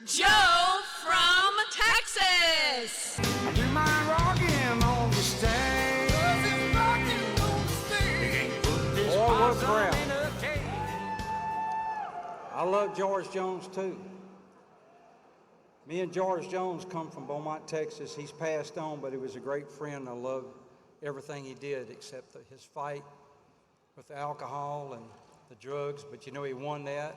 Joe from Texas. Do you mind rocking on the stage? Boy, what a crowd. I love George Jones too. Me and George Jones come from Beaumont, Texas. He's passed on, but he was a great friend. I love everything he did except his fight with the alcohol and the drugs. But you know, he won that.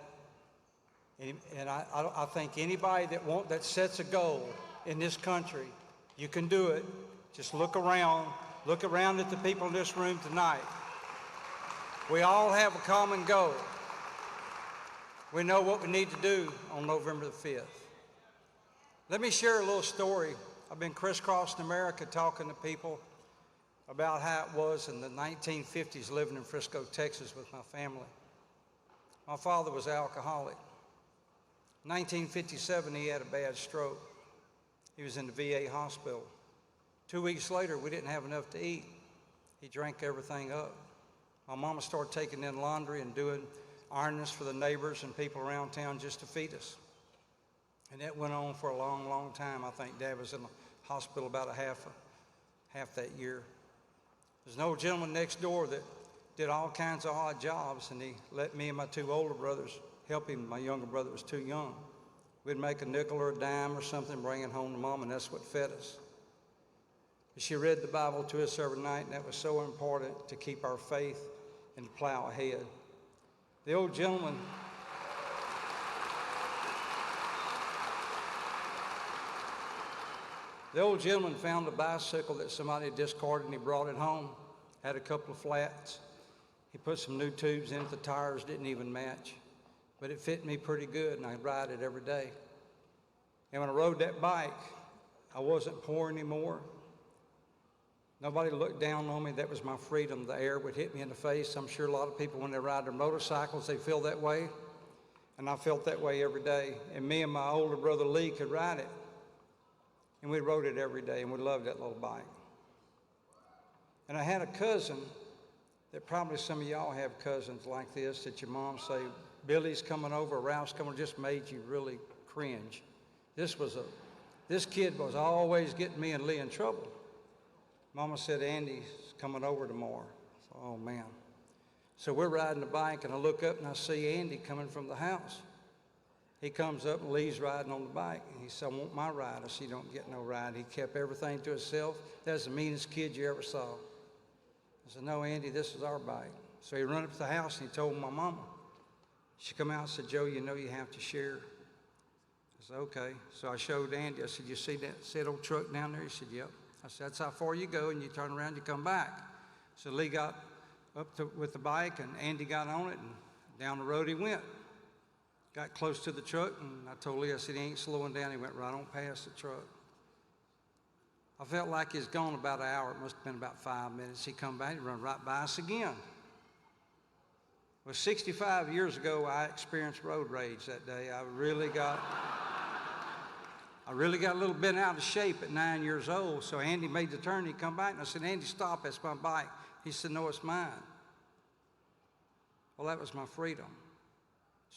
And I think anybody that sets a goal in this country, you can do it. Just look around at the people in this room tonight. We all have a common goal. We know what we need to do on November the 5th. Let me share a little story. I've been crisscrossing America talking to people about how it was in the 1950s living in Frisco, Texas with my family. My father was alcoholic. In 1957, he had a bad stroke. He was in the VA hospital. 2 weeks later, we didn't have enough to eat. He drank everything up. My mama started taking in laundry and doing ironings for the neighbors and people around town just to feed us. And that went on for a long, long time. I think Dad was in the hospital about half that year. There's an old gentleman next door that did all kinds of odd jobs, and he let me and my two older brothers help him. My younger brother was too young. We'd make a nickel or a dime or something, bring it home to Mom, and that's what fed us. She read the Bible to us every night, and that was so important to keep our faith and to plow ahead. The old gentleman found a bicycle that somebody had discarded, and he brought it home. Had a couple of flats. He put some new tubes in it. The tires didn't even match, but it fit me pretty good, and I ride it every day. And when I rode that bike, I wasn't poor anymore. Nobody looked down on me. That was my freedom. The air would hit me in the face. I'm sure a lot of people, when they ride their motorcycles, they feel that way. And I felt that way every day. And me and my older brother Lee could ride it. And we rode it every day, and we loved that little bike. And I had a cousin that probably some of y'all have cousins like this, that your mom say, Billy's coming over, Ralph's coming over, just made you really cringe. This kid was always getting me and Lee in trouble. Mama said, Andy's coming over tomorrow. So, oh man. So we're riding the bike, and I look up and I see Andy coming from the house. He comes up, and Lee's riding on the bike, and he said, I want my ride. I said, you don't get no ride. He kept everything to himself. That's the meanest kid you ever saw. I said, no, Andy, this is our bike. So he ran up to the house, and he told my mama. She come out and said, Joe, you know you have to share. I said, okay. So I showed Andy. I said, you see that old truck down there? He said, yep. I said, that's how far you go, and you turn around, you come back. So Lee got up with the bike, and Andy got on it, and down the road he went. Got close to the truck, and I told Lee, I said, he ain't slowing down. He went right on past the truck. I felt like he's gone about an hour. It must have been about 5 minutes. He come back, he run right by us again. Well, 65 years ago, I experienced road rage that day. I really got a little bent out of shape at 9 years old. So Andy made the turn, he come back, and I said, Andy, stop, that's my bike. He said, no, it's mine. Well, that was my freedom.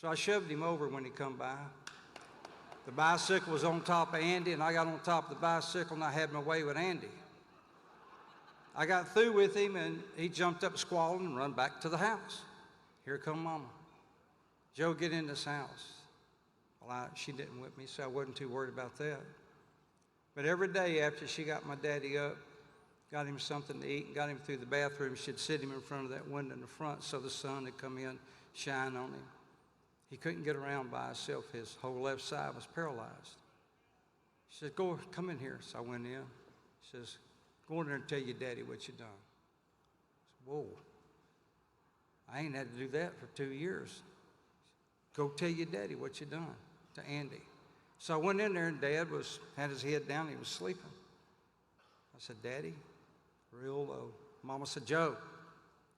So I shoved him over when he come by. The bicycle was on top of Andy, and I got on top of the bicycle, and I had my way with Andy. I got through with him, and he jumped up squalling and run back to the house. Here come Mama. Joe, get in this house. Well, she didn't whip me, so I wasn't too worried about that. But every day after she got my daddy up, got him something to eat, and got him through the bathroom, she'd sit him in front of that window in the front so the sun would come in, shine on him. He couldn't get around by himself. His whole left side was paralyzed. She said, come in here. So I went in. She says, go in there and tell your daddy what you done. I said, whoa. I ain't had to do that for 2 years. Go tell your daddy what you done to Andy. So I went in there, and Dad had his head down. He was sleeping. I said, Daddy, real low. Mama said, Joe,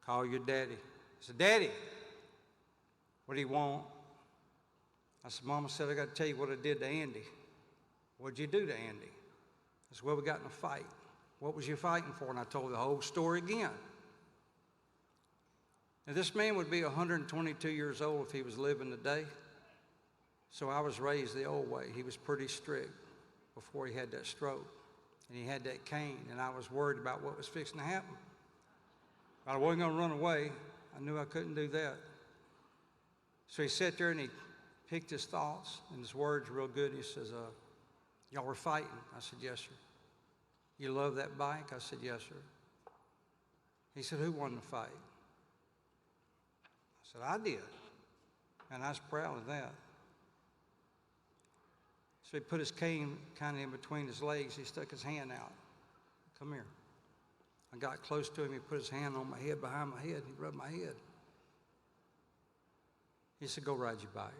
call your daddy. I said, Daddy, what do you want? I said, Mama said, I got to tell you what I did to Andy. What'd you do to Andy? I said, well, we got in a fight. What was you fighting for? And I told the whole story again. Now, this man would be 122 years old if he was living today. So I was raised the old way. He was pretty strict before he had that stroke. And he had that cane, and I was worried about what was fixing to happen. But I wasn't going to run away. I knew I couldn't do that. So he sat there and he picked his thoughts, and his words real good. He says, y'all were fighting. I said, yes, sir. You love that bike? I said, yes, sir. He said, who won the fight? I said, I did. And I was proud of that. So he put his cane kind of in between his legs. He stuck his hand out. Come here. I got close to him. He put his hand on my head, behind my head. He rubbed my head. He said, go ride your bike.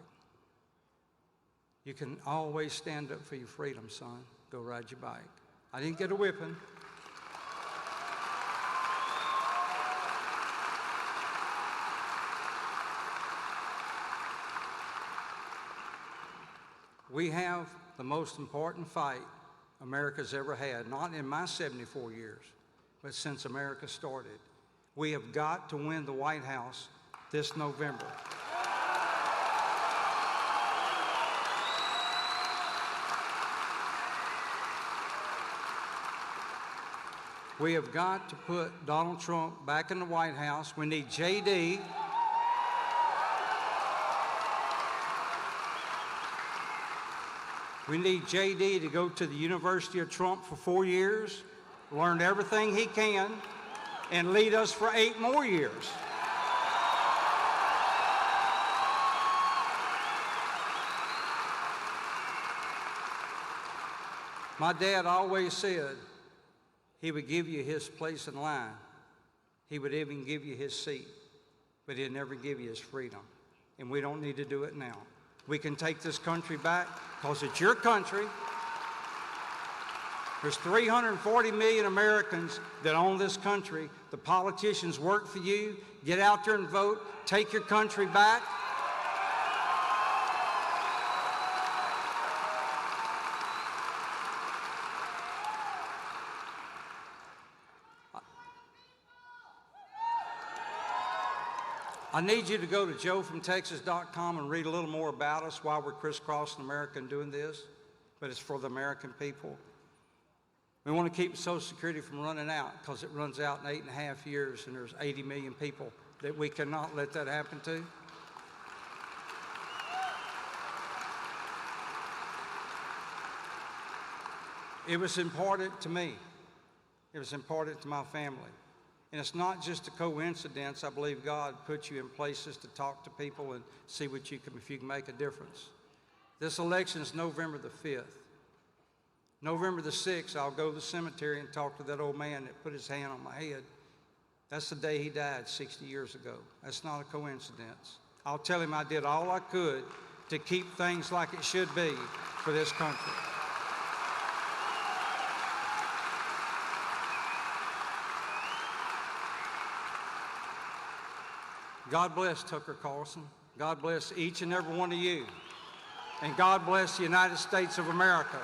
You can always stand up for your freedom, son. Go ride your bike. I didn't get a whipping. We have the most important fight America's ever had, not in my 74 years, but since America started. We have got to win the White House this November. We have got to put Donald Trump back in the White House. We need J.D. We need J.D. to go to the University of Trump for 4 years, learn everything he can, and lead us for 8 more years. My dad always said he would give you his place in line. He would even give you his seat, but he'd never give you his freedom. And we don't need to do it now. We can take this country back because it's your country. There's 340 million Americans that own this country. The politicians work for you. Get out there and vote. Take your country back. I need you to go to joefromtexas.com and read a little more about us while we're crisscrossing America and doing this, but it's for the American people. We want to keep Social Security from running out because it runs out in 8.5 years, and there's 80 million people that we cannot let that happen to. It was important to me. It was important to my family. And it's not just a coincidence. I believe God put you in places to talk to people and see what you can, if you can make a difference. This election is November the 5th. November the 6th, I'll go to the cemetery and talk to that old man that put his hand on my head. That's the day he died 60 years ago. That's not a coincidence. I'll tell him I did all I could to keep things like it should be for this country. God bless Tucker Carlson. God bless each and every one of you. And God bless the United States of America.